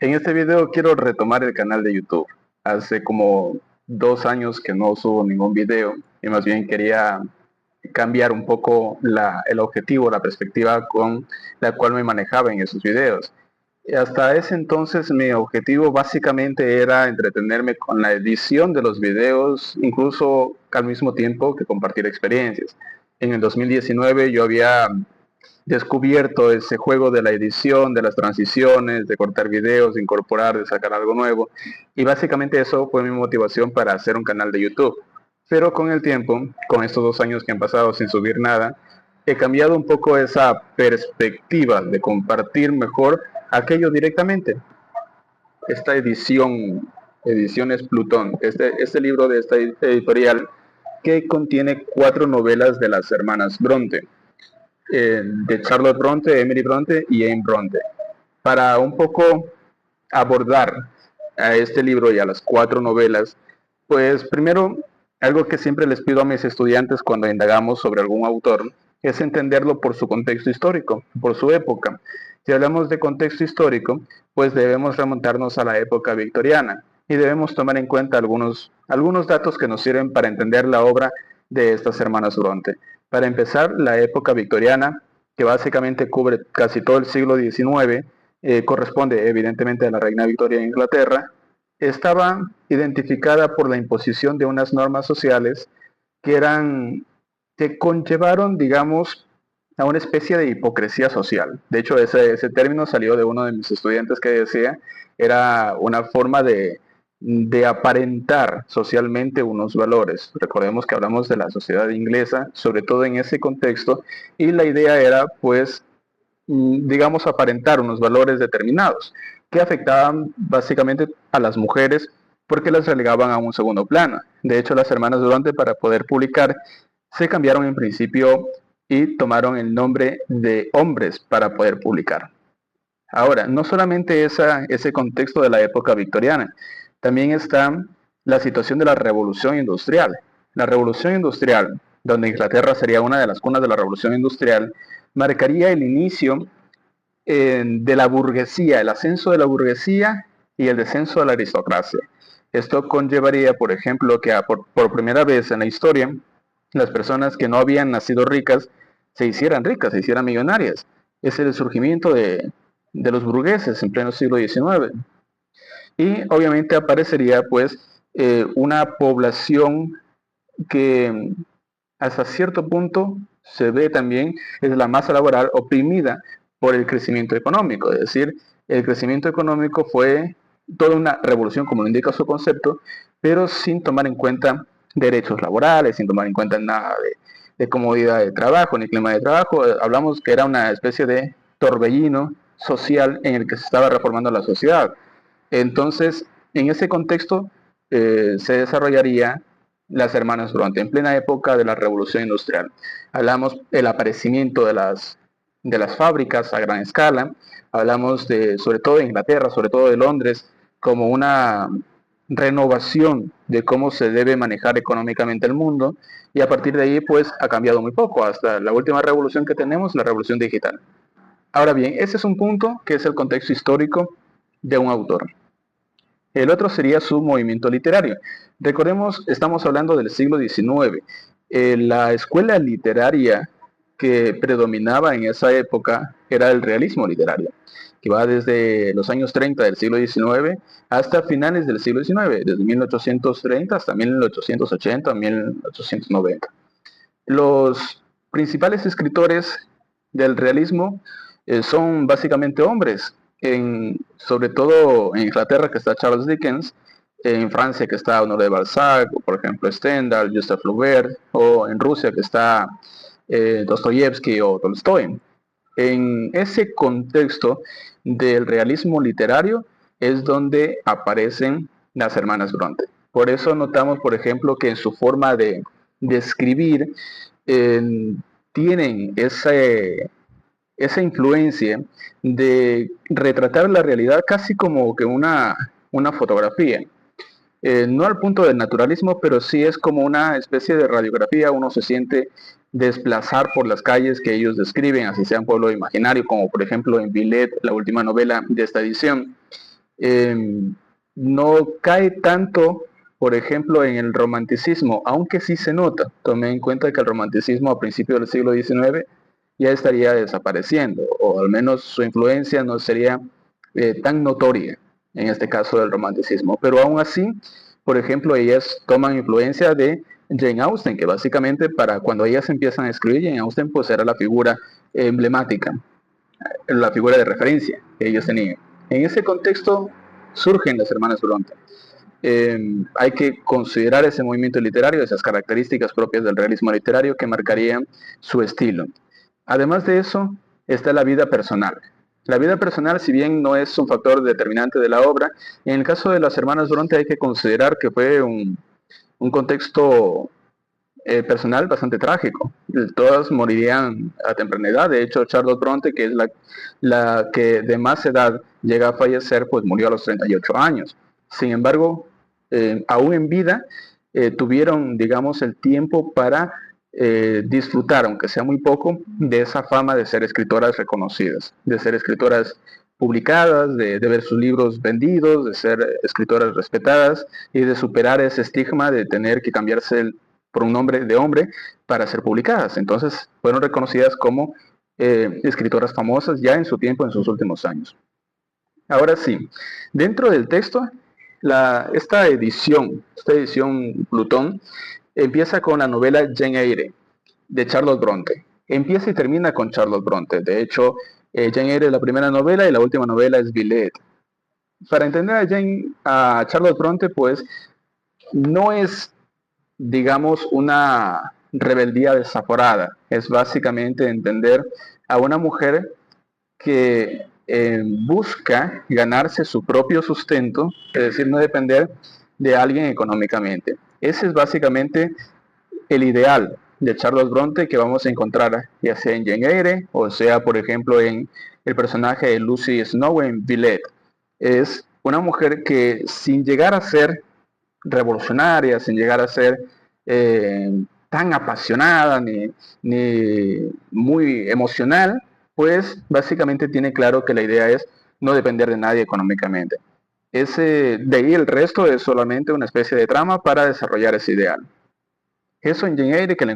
En este video quiero retomar el canal de YouTube. Hace como 2 años que no subo ningún video y más bien quería cambiar un poco el objetivo, la perspectiva con la cual me manejaba en esos videos. Y hasta ese entonces mi objetivo básicamente era entretenerme con la edición de los videos, incluso al mismo tiempo que compartir experiencias. En el 2019 yo había descubierto ese juego de la edición, de las transiciones, de cortar videos, de incorporar, de sacar algo nuevo. Y básicamente eso fue mi motivación para hacer un canal de YouTube. Pero con el tiempo, con estos 2 años que han pasado sin subir nada, he cambiado un poco esa perspectiva de compartir mejor aquello directamente. Esta edición, Ediciones Plutón, este libro de esta editorial que contiene 4 novelas de las hermanas Bronte, de Charlotte Bronte, Emily Bronte y Anne Bronte, para un poco abordar a este libro y a las 4 novelas. Pues primero, algo que siempre les pido a mis estudiantes cuando indagamos sobre algún autor es entenderlo por su contexto histórico, por su época. Si hablamos de contexto histórico, pues debemos remontarnos a la época victoriana y debemos tomar en cuenta algunos datos que nos sirven para entender la obra de estas hermanas Bronte. Para empezar, la época victoriana, que básicamente cubre casi todo el siglo XIX, corresponde evidentemente a la reina Victoria de Inglaterra, estaba identificada por la imposición de unas normas sociales que que conllevaron, digamos, a una especie de hipocresía social. De hecho, ese término salió de uno de mis estudiantes que decía, era una forma de aparentar socialmente unos valores. Recordemos que hablamos de la sociedad inglesa, sobre todo en ese contexto, y la idea era, pues, digamos, aparentar unos valores determinados que afectaban básicamente a las mujeres porque las relegaban a un segundo plano. De hecho, las hermanas Durante, para poder publicar, se cambiaron en principio y tomaron el nombre de hombres para poder publicar. Ahora, no solamente ese contexto de la época victoriana, también está la situación de la revolución industrial. La revolución industrial, donde Inglaterra sería una de las cunas de la revolución industrial, marcaría el inicio de la burguesía, el ascenso de la burguesía y el descenso de la aristocracia. Esto conllevaría, por ejemplo, que por primera vez en la historia, las personas que no habían nacido ricas se hicieran ricas, se hicieran millonarias. Es el surgimiento de los burgueses en pleno siglo XIX. Y obviamente aparecería pues una población que hasta cierto punto se ve también es la masa laboral oprimida por el crecimiento económico. Es decir, el crecimiento económico fue toda una revolución, como lo indica su concepto, pero sin tomar en cuenta derechos laborales, sin tomar en cuenta nada de comodidad de trabajo, ni clima de trabajo. Hablamos que era una especie de torbellino social en el que se estaba reformando la sociedad. Entonces, en ese contexto se desarrollaría las hermanas Bronte, en plena época de la Revolución Industrial. Hablamos del aparecimiento de las fábricas a gran escala, hablamos sobre todo de Inglaterra, sobre todo de Londres, como una renovación de cómo se debe manejar económicamente el mundo, y a partir de ahí pues ha cambiado muy poco, hasta la última revolución que tenemos, la revolución digital. Ahora bien, ese es un punto que es el contexto histórico de un autor. El otro sería su movimiento literario. Recordemos, estamos hablando del siglo XIX. La escuela literaria que predominaba en esa época era el realismo literario, que va desde los años 30 del siglo XIX hasta finales del siglo XIX, desde 1830 hasta 1880, 1890. Los principales escritores del realismo son básicamente hombres, sobre todo en Inglaterra, que está Charles Dickens, en Francia, que está Honoré de Balzac, o por ejemplo Stendhal, Gustave Flaubert, o en Rusia, que está Dostoyevsky o Tolstoy. En ese contexto del realismo literario es donde aparecen las hermanas Bronte. Por eso notamos, por ejemplo, que en su forma de escribir eh, tienen esa influencia de retratar la realidad casi como que una fotografía. No al punto del naturalismo, pero sí es como una especie de radiografía. Uno se siente desplazar por las calles que ellos describen, así sea un pueblo imaginario, como por ejemplo en Villette, la última novela de esta edición. eh, no cae tanto, por ejemplo, en el romanticismo, aunque sí se nota. Tome en cuenta que el romanticismo a principios del siglo XIX ya estaría desapareciendo, o al menos su influencia no sería tan notoria en este caso del romanticismo. Pero aún así, por ejemplo, ellas toman influencia de Jane Austen, que básicamente para cuando ellas empiezan a escribir, Jane Austen pues era la figura emblemática, la figura de referencia que ellos tenían. En ese contexto surgen las hermanas Bronte. Hay que considerar ese movimiento literario, esas características propias del realismo literario que marcarían su estilo. Además de eso, está la vida personal. La vida personal, si bien no es un factor determinante de la obra, en el caso de las hermanas Bronte hay que considerar que fue un contexto personal bastante trágico. Todas morirían a temprana edad. De hecho, Charlotte Bronte, que es la que de más edad llega a fallecer, pues murió a los 38 años. Sin embargo, aún en vida, tuvieron, digamos, el tiempo para disfrutar, aunque sea muy poco, de esa fama de ser escritoras reconocidas, de ser escritoras publicadas, de ver sus libros vendidos, de ser escritoras respetadas y de superar ese estigma de tener que cambiarse por un nombre de hombre para ser publicadas. Entonces fueron reconocidas como escritoras famosas ya en su tiempo, en sus últimos años. Ahora sí, dentro del texto, esta edición Plutón, empieza con la novela Jane Eyre de Charlotte Bronte. Empieza y termina con Charlotte Bronte. De hecho, Jane Eyre es la primera novela y la última novela es Villette. Para entender a Charlotte Bronte, pues no es, digamos, una rebeldía desaforada. Es básicamente entender a una mujer que busca ganarse su propio sustento, es decir, no depender de alguien económicamente. Ese es básicamente el ideal de Charlotte Bronte que vamos a encontrar ya sea en Jane Eyre o sea, por ejemplo, en el personaje de Lucy Snow en Villette. Es una mujer que sin llegar a ser revolucionaria, sin llegar a ser tan apasionada ni muy emocional, pues básicamente tiene claro que la idea es no depender de nadie económicamente. De ahí el resto es solamente una especie de trama para desarrollar ese ideal. Eso en Jane Eyre, que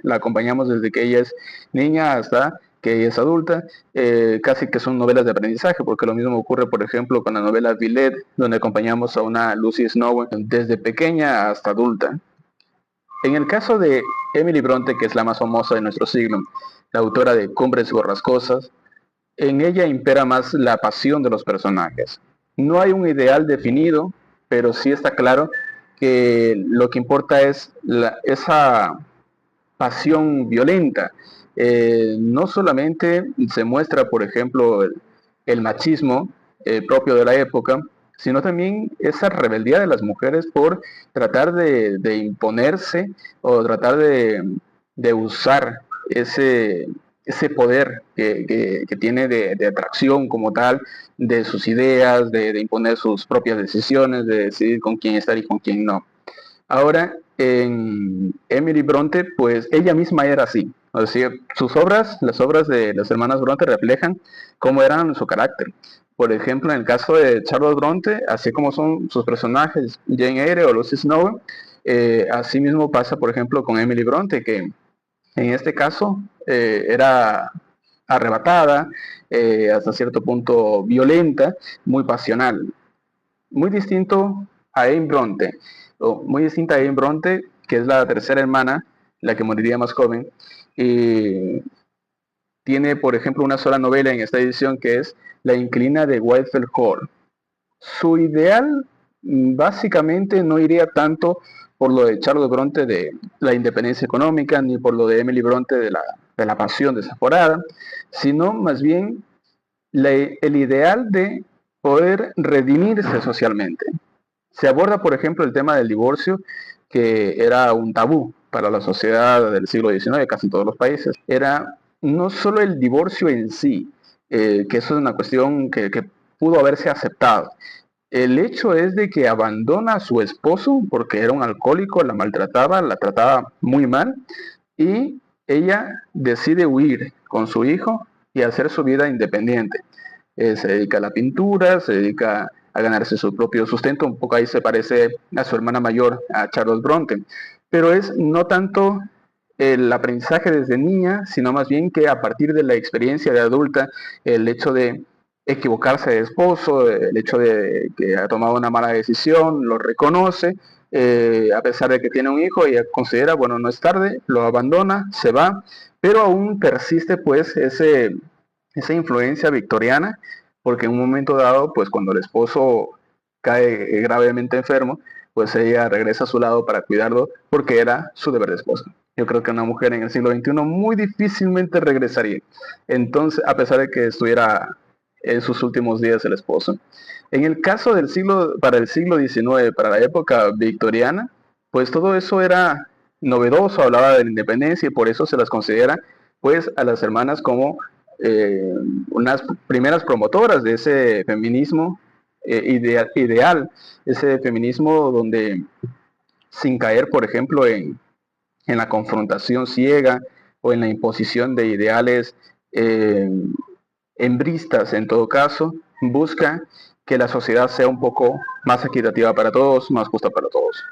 la acompañamos desde que ella es niña hasta que ella es adulta, casi que son novelas de aprendizaje, porque lo mismo ocurre, por ejemplo, con la novela Villette, donde acompañamos a una Lucy Snow desde pequeña hasta adulta. En el caso de Emily Bronte, que es la más famosa de nuestro siglo, la autora de Cumbres Borrascosas, en ella impera más la pasión de los personajes. No hay un ideal definido, pero sí está claro que lo que importa es esa pasión violenta. No solamente se muestra, por ejemplo, el machismo propio de la época, sino también esa rebeldía de las mujeres por tratar de imponerse o tratar de usar ese poder que tiene de atracción como tal, de sus ideas, de imponer sus propias decisiones, de decidir con quién estar y con quién no. Ahora, en Emily Bronte, pues ella misma era así. Es decir, sus obras, las obras de las hermanas Bronte reflejan cómo eran su carácter. Por ejemplo, en el caso de Charlotte Bronte, así como son sus personajes Jane Eyre o Lucy Snow, así mismo pasa, por ejemplo, con Emily Bronte, que en este caso era arrebatada, hasta cierto punto violenta, muy pasional. Muy distinto a Anne Bronte, o muy distinta a Anne Bronte, que es la tercera hermana, la que moriría más joven, y tiene, por ejemplo, una sola novela en esta edición que es La inquilina de Whitfield Hall. Su ideal básicamente no iría tanto por lo de Charlotte Bronte de la independencia económica, ni por lo de Emily Bronte de la pasión desaforada, sino más bien el ideal de poder redimirse socialmente. Se aborda, por ejemplo, el tema del divorcio, que era un tabú para la sociedad del siglo XIX, casi en todos los países. Era no solo el divorcio en sí, que eso es una cuestión que pudo haberse aceptado. El hecho es de que abandona a su esposo porque era un alcohólico, la maltrataba, la trataba muy mal, y ella decide huir con su hijo y hacer su vida independiente. Se dedica a la pintura, se dedica a ganarse su propio sustento. Un poco ahí se parece a su hermana mayor, a Charlotte Bronte. Pero es no tanto el aprendizaje desde niña, sino más bien que a partir de la experiencia de adulta, el hecho de equivocarse de esposo, el hecho de que ha tomado una mala decisión, lo reconoce, a pesar de que tiene un hijo, ella considera, bueno, no es tarde, lo abandona, se va, pero aún persiste pues esa influencia victoriana, porque en un momento dado, pues cuando el esposo cae gravemente enfermo, pues ella regresa a su lado para cuidarlo, porque era su deber de esposa. Yo creo que una mujer en el siglo XXI muy difícilmente regresaría. Entonces, a pesar de que estuviera en sus últimos días el esposo. En el caso del para el siglo XIX, para la época victoriana, pues todo eso era novedoso, hablaba de la independencia y por eso se las considera pues a las hermanas como unas primeras promotoras de ese feminismo ideal, ese feminismo donde sin caer, por ejemplo, en la confrontación ciega o en la imposición de ideales eh, hembristas, en todo caso, busca que la sociedad sea un poco más equitativa para todos, más justa para todos.